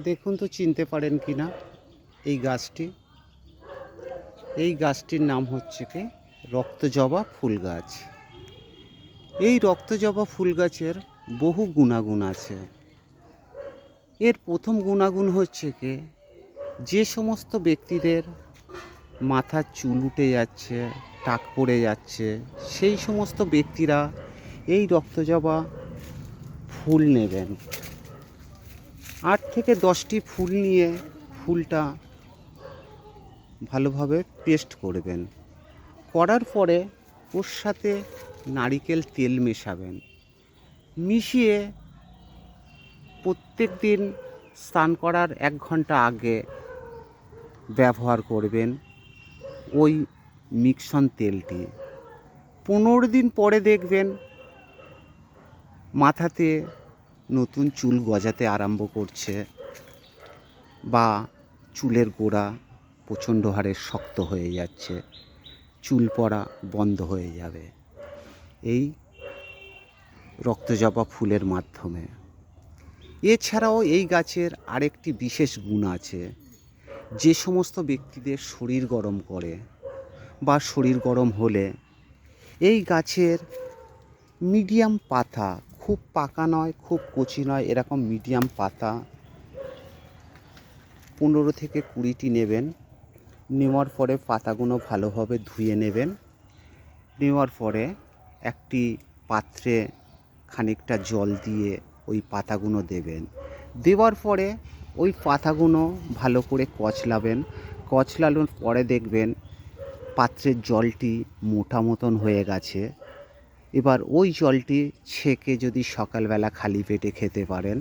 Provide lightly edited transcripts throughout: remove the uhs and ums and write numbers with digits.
দেখুন তো চিনতে পারেন কি না এই গাছটি। এই গাছটির নাম হচ্ছে কি রক্তজবা ফুল গাছ। এই রক্তজবা ফুল গাছের বহু গুণাগুণ আছে। এর প্রথম গুণাগুণ হচ্ছে কি, যে সমস্ত ব্যক্তিদের মাথার চুল উঠে যাচ্ছে, টাক পড়ে যাচ্ছে, সেই সমস্ত ব্যক্তিরা এই রক্তজবা ফুল নেবেন। 8 থেকে 10টি ফুল নিয়ে ফুলটা ভালোভাবে পেস্ট করবেন। করার পরে ওর সাথে নারিকেল তেল মেশাবেন। মিশিয়ে প্রত্যেক দিন স্নান করার 1 ঘন্টা আগে ব্যবহার করবেন ওই মিক্সন তেলটি। 15 দিন পরে দেখবেন মাথাতে নতুন চুল গজাতে আরম্ভ করছে, বা চুলের গোড়া প্রচণ্ড হারে শক্ত হয়ে যাচ্ছে, চুল পড়া বন্ধ হয়ে যাবে এই রক্তজবা ফুলের মাধ্যমে। এছাড়াও এই গাছের আরেকটি বিশেষ গুণ আছে। যে সমস্ত ব্যক্তিদের শরীর গরম করে বা শরীর গরম হলে এই গাছের মিডিয়াম পাতা, খুব পাকা নয় খুব কচি নয়, এরকম মিডিয়াম পাতা 15 থেকে 20টি নেবেন। নেওয়ার পরে পাতাগুলো ভালোভাবে ধুয়ে নেবেন। নেওয়ার পরে একটি পাত্রে খানিকটা জল দিয়ে ওই পাতাগুলো দেবেন। দেওয়ার পরে ওই পাতাগুলো ভালো করে কচলাবেন। কচলানোর পরে দেখবেন পাত্রের জলটি মোটা মতন হয়ে গেছে। এবার ওই জলটি ছেঁকে যদি সকালবেলা খালি পেটে খেতে পারেন,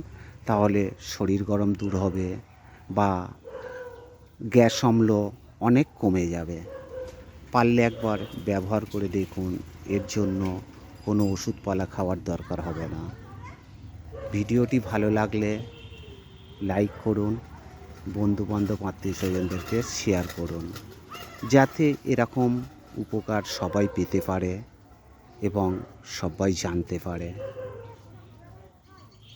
তাহলে শরীর গরম দূর হবে বা গ্যাস অম্ল অনেক কমে যাবে। পারলে একবার ব্যবহার করে দেখুন, এর জন্য কোনো ওষুধপালা খাওয়ার দরকার হবে না। ভিডিওটি ভালো লাগলে লাইক করুন, বন্ধুবান্ধব আত্মীয় স্বজনদেরকে শেয়ার করুন, যাতে এরকম উপকার সবাই পেতে পারে এবং সবাই জানতে পারে।